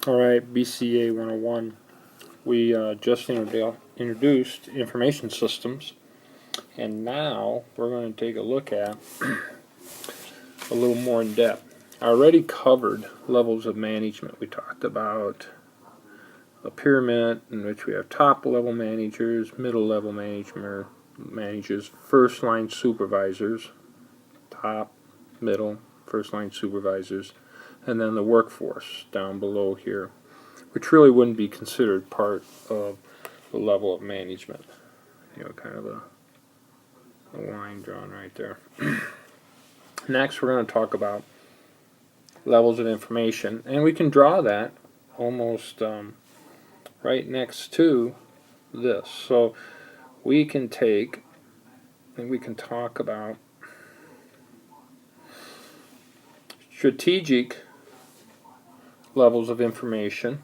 Alright, BCA 101. We just introduced information systems, and now we're going to take a look at a little more in depth. I already covered levels of management. We talked about a pyramid in which we have top level managers, middle level managers, first line supervisors, top, middle, first line supervisors, and then the workforce down below here, which really wouldn't be considered part of the level of management. You know, kind of a line drawn right there. Next, we're going to talk about levels of information, and we can draw that almost right next to this. So we can take and we can talk about strategic levels of information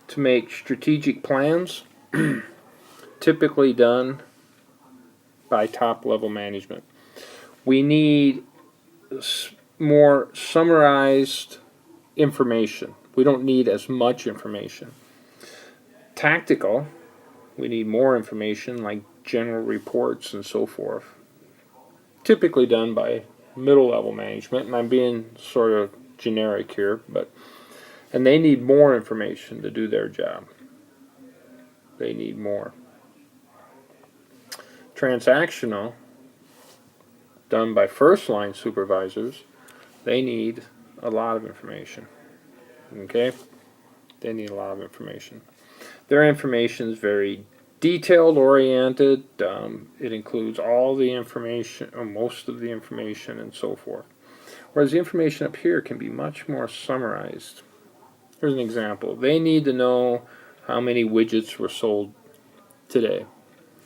to make strategic plans, typically done by top level management. We need more summarized information. We don't need as much information. Tactical, we need more information like general reports and so forth. Typically done by middle level management, and I'm being sort of generic here, and they need more information to do their job. They need more. Transactional, done by first line supervisors, they need a lot of information. Okay? They need a lot of information. Their information is very detailed oriented. It includes all the information, or most of the information, and so forth. Whereas the information up here can be much more summarized. Here's an example. They need to know how many widgets were sold today.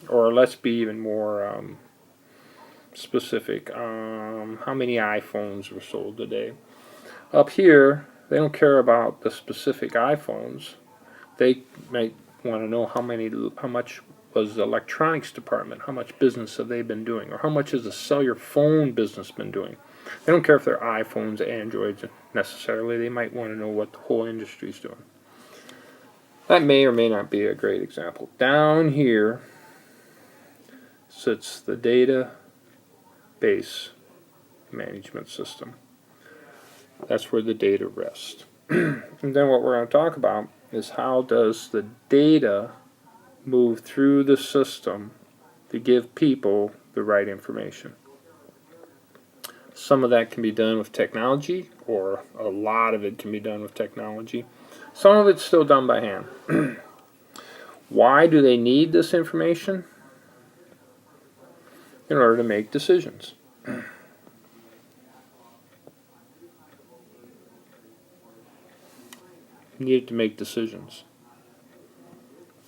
Or let's be even more specific. How many iPhones were sold today? Up here, they don't care about the specific iPhones. They might want to know how much was the electronics department, how much business have they been doing, or how much has the cellular phone business been doing. They don't care if they're iPhones, Androids necessarily. They might want to know what the whole industry is doing. That may or may not be a great example. Down here sits the database management system. That's where the data rests. And then what we're going to talk about is how does the data move through the system to give people the right information. Some of that can be done with technology, or a lot of it can be done with technology. Some of it's still done by hand. Why do they need this information? In order to make decisions. Needed to make decisions.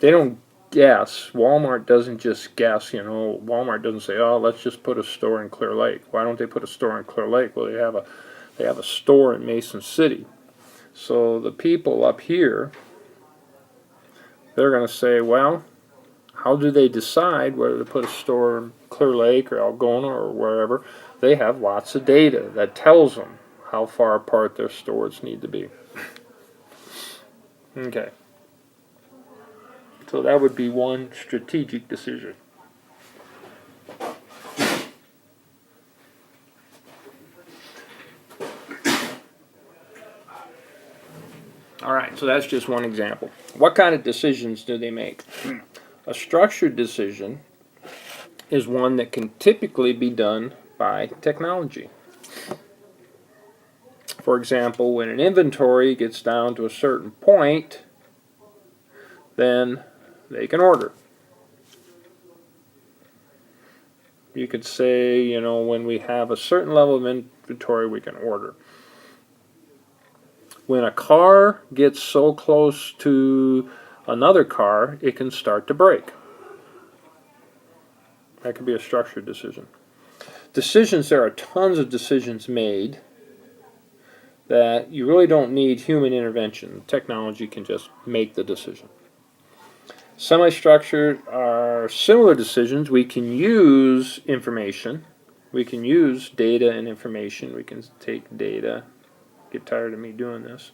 They don't guess. Walmart doesn't just guess. You know, Walmart doesn't say, "Oh, let's just put a store in Clear Lake." Why don't they put a store in Clear Lake? Well, they have a store in Mason City. So the people up here, they're going to say, well, how do they decide whether to put a store in Clear Lake or Algona or wherever? They have lots of data that tells them how far apart their stores need to be. Okay. So that would be one strategic decision. Alright, so that's just one example. What kind of decisions do they make? A structured decision is one that can typically be done by technology. For example, when an inventory gets down to a certain point, then they can order. You could say, you know, when we have a certain level of inventory, we can order. When a car gets so close to another car, it can start to brake. That could be a structured decision. Decisions, there are tons of decisions made that you really don't need human intervention. Technology can just make the decision. Semi-structured are similar decisions. We can use information. We can use data and information. We can take data get tired of me doing this,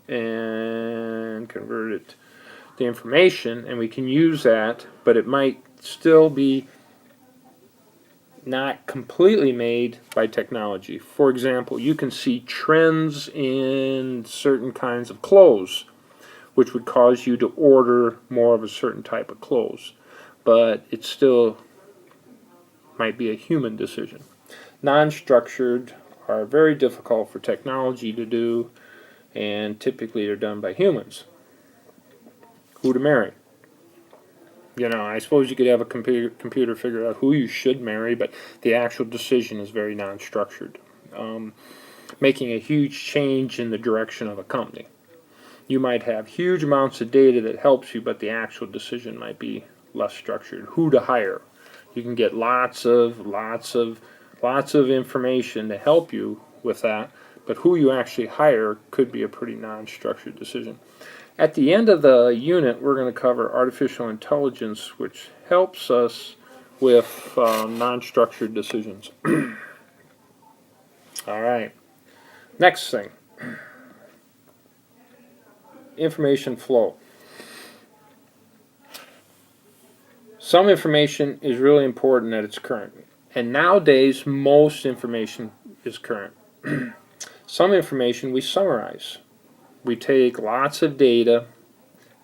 and convert it to information, and we can use that, but it might still be not completely made by technology. For example, you can see trends in certain kinds of clothes, which would cause you to order more of a certain type of clothes, but it still might be a human decision. Non-structured are very difficult for technology to do, and typically they're done by humans. Who to marry? You know, I suppose you could have a computer figure out who you should marry, but the actual decision is very non-structured. Making a huge change in the direction of a company. You might have huge amounts of data that helps you, but the actual decision might be less structured. Who to hire? You can get lots of information to help you with that, but who you actually hire could be a pretty non-structured decision. At the end of the unit, we're going to cover artificial intelligence, which helps us with non-structured decisions. All right. Next thing. Information flow. Some information is really important that it's current. And nowadays, most information is current. Some information we summarize. We take lots of data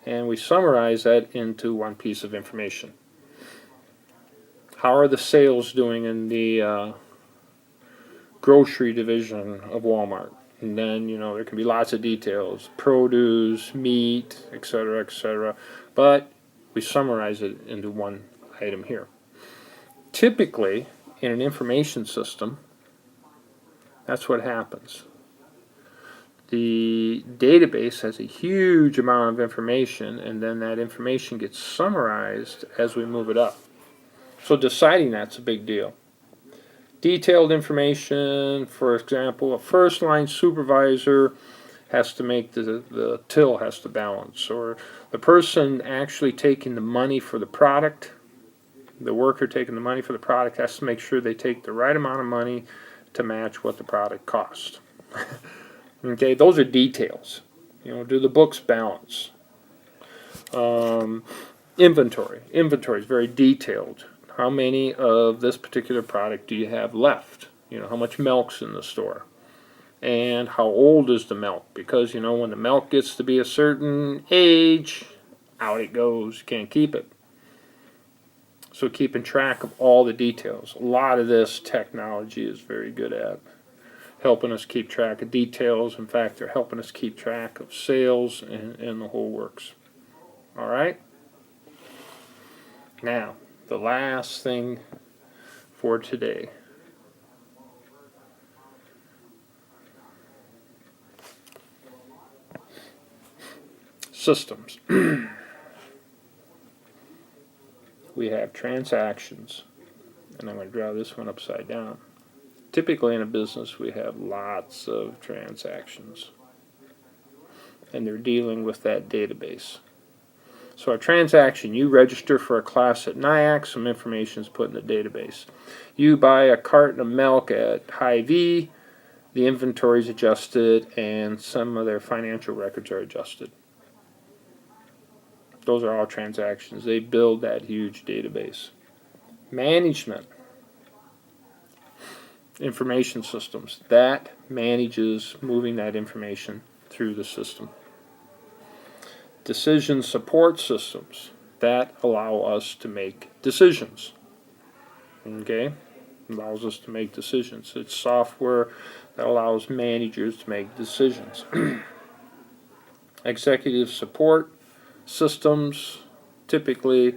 and we summarize that into one piece of information. How are the sales doing in the grocery division of Walmart? And then, you know, there can be lots of details, produce, meat, etc., etc. But we summarize it into one item here. Typically, in an information system, that's what happens. The database has a huge amount of information, and then that information gets summarized as we move it up. So deciding that's a big deal. Detailed information, for example, a first line supervisor has to make the till has to balance, or the person actually taking the money for the product, the worker taking the money for the product has to make sure they take the right amount of money to match what the product costs. Okay, those are details. You know, do the books balance? Inventory. Inventory is very detailed. How many of this particular product do you have left? You know, how much milk's in the store? And how old is the milk? Because, you know, when the milk gets to be a certain age, out it goes. You can't keep it. So keeping track of all the details. A lot of this technology is very good at helping us keep track of details. In fact, they're helping us keep track of sales and the whole works. All right? Now, the last thing for today. Systems. We have transactions, and I'm going to draw this one upside down. Typically in a business we have lots of transactions, and they're dealing with that database. So a transaction, you register for a class at NIACC, some information is put in the database. You buy a carton of milk at Hy-Vee, the inventory is adjusted, and some of their financial records are adjusted. Those are all transactions. They build that huge database. Management. Information systems. That manages moving that information through the system. Decision support systems. That allow us to make decisions. Okay? Allows us to make decisions. It's software that allows managers to make decisions. Executive support systems, typically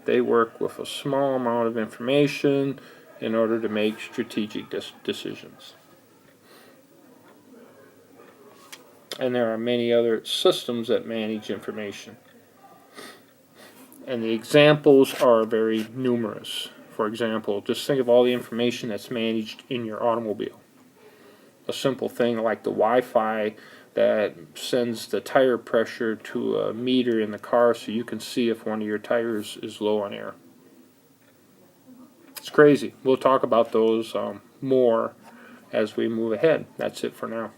they work with a small amount of information in order to make strategic decisions. And there are many other systems that manage information. And the examples are very numerous. For example, just think of all the information that's managed in your automobile. A simple thing like the Wi-Fi that sends the tire pressure to a meter in the car so you can see if one of your tires is low on air. It's crazy. We'll talk about those more as we move ahead. That's it for now.